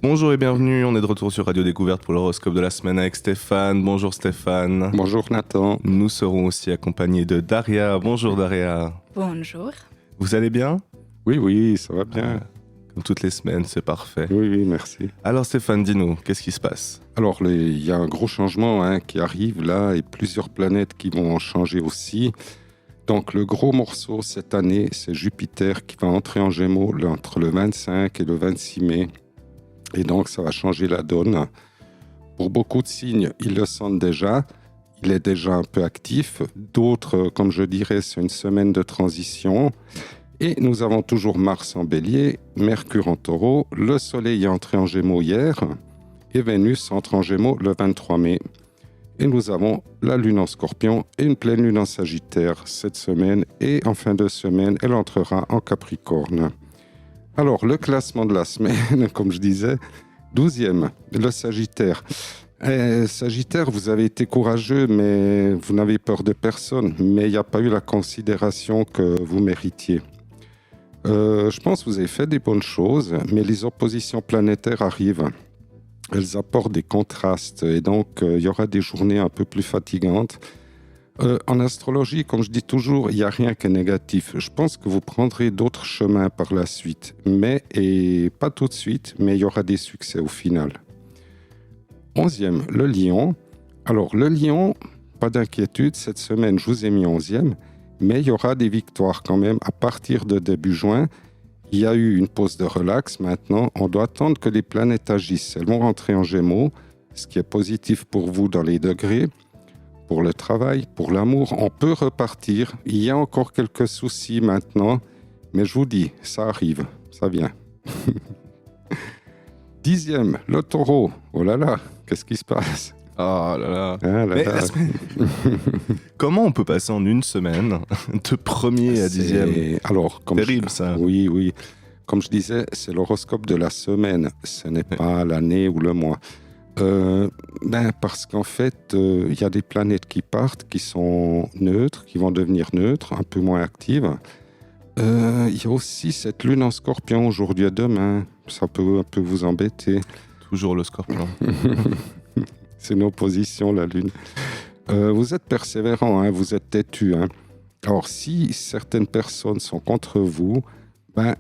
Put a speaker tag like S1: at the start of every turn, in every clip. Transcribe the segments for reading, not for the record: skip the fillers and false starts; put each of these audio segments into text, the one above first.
S1: Bonjour et bienvenue, on est de retour sur Radio Découverte pour l'horoscope de la semaine avec Stéphane. Bonjour Stéphane.
S2: Bonjour Nathan.
S1: Nous serons aussi accompagnés de Daria. Bonjour Daria.
S3: Bonjour.
S1: Vous allez bien ?
S2: Oui, ça va bien.
S1: Comme toutes les semaines, c'est parfait.
S2: Oui, merci.
S1: Alors Stéphane, dis-nous, qu'est-ce qui se passe ?
S2: Alors, il y a un gros changement qui arrive là et plusieurs planètes qui vont en changer aussi. Donc, le gros morceau cette année, c'est Jupiter qui va entrer en Gémeaux entre le 25 et le 26 mai. Et donc, ça va changer la donne. Pour beaucoup de signes, ils le sentent déjà. Il est déjà un peu actif. D'autres, comme je dirais, c'est une semaine de transition. Et nous avons toujours Mars en Bélier, Mercure en Taureau, le Soleil est entré en Gémeaux hier et Vénus entre en Gémeaux le 23 mai. Et nous avons la Lune en Scorpion et une pleine Lune en Sagittaire cette semaine. Et en fin de semaine, elle entrera en Capricorne. Alors, le classement de la semaine, comme je disais, 12e, le Sagittaire. Sagittaire, vous avez été courageux, mais vous n'avez peur de personne. Mais il n'y a pas eu la considération que vous méritiez. Je pense que vous avez fait des bonnes choses, mais les oppositions planétaires arrivent. Elles apportent des contrastes et donc il y aura des journées un peu plus fatigantes. En astrologie, comme je dis toujours, il n'y a rien qui est négatif. Je pense que vous prendrez d'autres chemins par la suite, et pas tout de suite, mais il y aura des succès au final. 11e, le Lion. Alors le Lion, pas d'inquiétude, cette semaine je vous ai mis 11e. Mais il y aura des victoires quand même à partir de début juin. Il y a eu une pause de relax. Maintenant, on doit attendre que les planètes agissent. Elles vont rentrer en Gémeaux, ce qui est positif pour vous dans les degrés, pour le travail, pour l'amour. On peut repartir. Il y a encore quelques soucis maintenant, mais je vous dis, ça arrive, ça vient. 10e, le Taureau. Oh là là, qu'est-ce qui se passe ?
S1: Oh là là.
S2: Ah là
S1: Mais
S2: là.
S1: la semaine... Comment on peut passer en une semaine de premier à 10e ?
S2: Alors,
S1: Terrible ça.
S2: Oui. Comme je disais, c'est l'horoscope de la semaine. Ce n'est pas l'année ou le mois. Parce qu'en fait, il y a des planètes qui partent, qui sont neutres, qui vont devenir neutres, un peu moins actives. Il y a aussi cette lune en Scorpion aujourd'hui et demain. Ça peut un peu vous embêter.
S1: Toujours le Scorpion.
S2: C'est une opposition, la Lune. Vous êtes persévérant, vous êtes têtu. Alors, si certaines personnes sont contre vous,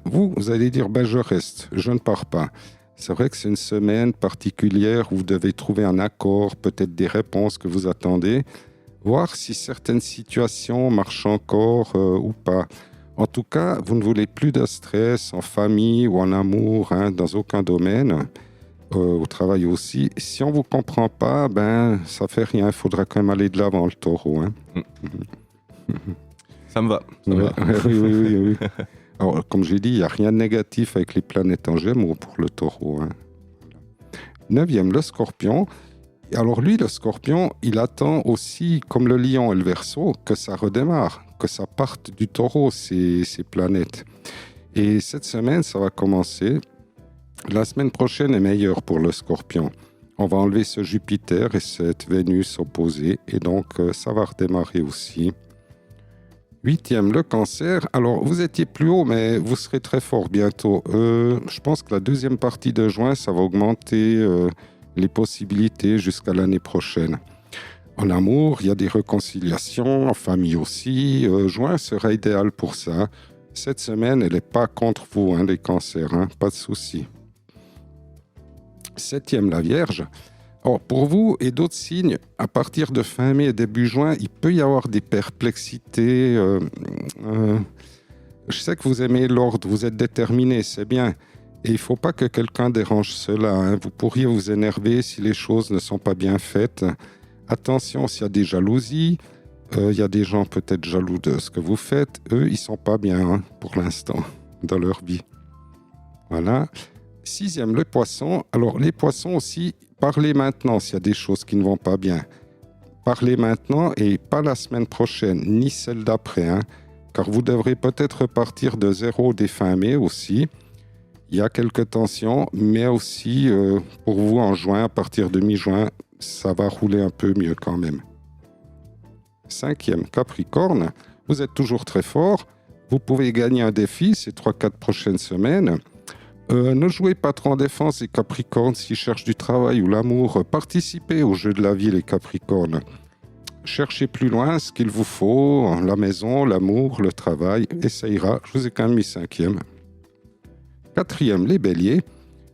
S2: vous allez dire, je reste, je ne pars pas. C'est vrai que c'est une semaine particulière où vous devez trouver un accord, peut-être des réponses que vous attendez, voir si certaines situations marchent encore ou pas. En tout cas, vous ne voulez plus de stress en famille ou en amour, dans aucun domaine. Au travail aussi. Si on ne vous comprend pas, ça fait rien. Il faudra quand même aller de l'avant, le Taureau.
S1: Ça me va. Ça va.
S2: Oui. Alors, comme j'ai dit, il n'y a rien de négatif avec les planètes en Gémeaux pour le Taureau. 9e, le Scorpion. Alors lui, le Scorpion, il attend aussi, comme le Lion et le Verseau, que ça redémarre, que ça parte du Taureau, ces planètes. Et cette semaine, ça va commencer. La semaine prochaine est meilleure pour le Scorpion. On va enlever ce Jupiter et cette Vénus opposée, et donc ça va redémarrer aussi. 8e, le Cancer. Alors, vous étiez plus haut, mais vous serez très fort bientôt. Je pense que la deuxième partie de juin, ça va augmenter les possibilités jusqu'à l'année prochaine. En amour, il y a des réconciliations, en famille aussi. Juin sera idéal pour ça. Cette semaine, elle n'est pas contre vous, les cancers, pas de souci. 7e, la Vierge. Alors, pour vous et d'autres signes, à partir de fin mai et début juin, il peut y avoir des perplexités. Je sais que vous aimez l'ordre, vous êtes déterminé, c'est bien. Et il ne faut pas que quelqu'un dérange cela. Vous pourriez vous énerver si les choses ne sont pas bien faites. Attention, s'il y a des jalousies, il y a des gens peut-être jaloux de ce que vous faites. Eux, ils ne sont pas bien pour l'instant dans leur vie. Voilà. 6e, le Poisson. Alors, les Poissons aussi, parlez maintenant s'il y a des choses qui ne vont pas bien. Parlez maintenant et pas la semaine prochaine, ni celle d'après. Car vous devrez peut-être repartir de zéro dès fin mai aussi. Il y a quelques tensions, mais aussi pour vous en juin, à partir de mi-juin, ça va rouler un peu mieux quand même. 5e, Capricorne. Vous êtes toujours très fort. Vous pouvez gagner un défi ces 3-4 prochaines semaines. Ne jouez pas trop en défense, les Capricornes, s'ils cherchent du travail ou l'amour. Participez au jeu de la vie, les Capricornes. Cherchez plus loin ce qu'il vous faut, la maison, l'amour, le travail, et ça ira. Je vous ai quand même mis 5e. 4e, les Béliers.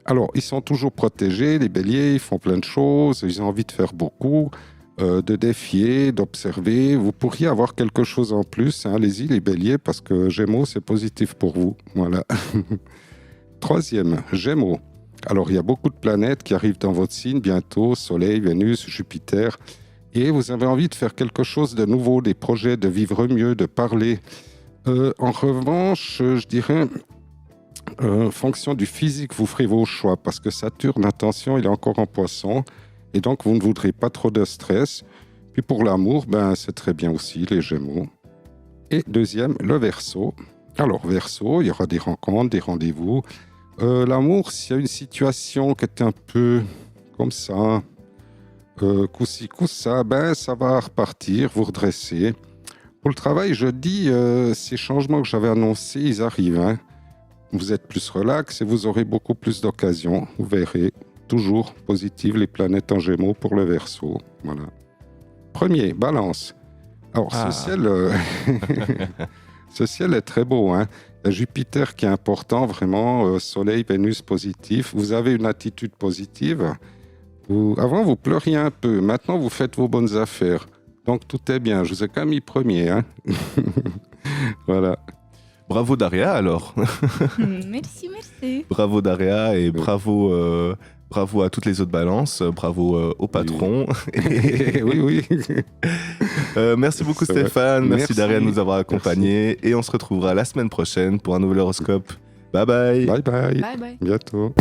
S2: Alors, ils sont toujours protégés, les Béliers, ils font plein de choses, ils ont envie de faire beaucoup, de défier, d'observer. Vous pourriez avoir quelque chose en plus, hein. Allez-y, les Béliers, parce que Gémeaux, c'est positif pour vous. Voilà. 3e, Gémeaux. Alors, il y a beaucoup de planètes qui arrivent dans votre signe bientôt, Soleil, Vénus, Jupiter, et vous avez envie de faire quelque chose de nouveau, des projets, de vivre mieux, de parler. En revanche, je dirais, fonction du physique, vous ferez vos choix, parce que Saturne, attention, il est encore en Poisson, et donc vous ne voudrez pas trop de stress. Puis pour l'amour, c'est très bien aussi, les Gémeaux. Et 2e, le Verseau. Alors, Verseau, il y aura des rencontres, des rendez-vous. L'amour, s'il y a une situation qui est un peu comme ça, coup-ci, coup-ça, ça va repartir, vous redresser. Pour le travail, je dis, ces changements que j'avais annoncés, ils arrivent. Hein. Vous êtes plus relax et vous aurez beaucoup plus d'occasions. Vous verrez, toujours positive les planètes en Gémeaux pour le Verseau. Voilà. 1er, Balance. Alors, ce ciel... Ce ciel est très beau, hein. Il y a Jupiter qui est important, vraiment, Soleil, Vénus positif. Vous avez une attitude positive. Avant, vous pleuriez un peu. Maintenant, vous faites vos bonnes affaires. Donc, tout est bien. Je vous ai quand même mis 1er. Hein. Voilà.
S1: Bravo Daria, alors.
S3: Merci, merci.
S1: Bravo Daria et bravo à toutes les autres balances. Bravo au patron.
S2: Oui.
S1: Merci beaucoup Stéphane. Merci Daria de nous avoir accompagnés. Et on se retrouvera la semaine prochaine pour un nouvel horoscope. Bye bye.
S2: Bye bye.
S3: Bye bye.
S2: Bientôt.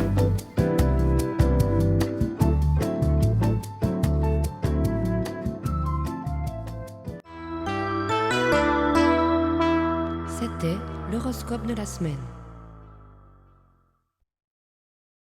S4: C'était l'horoscope de la semaine.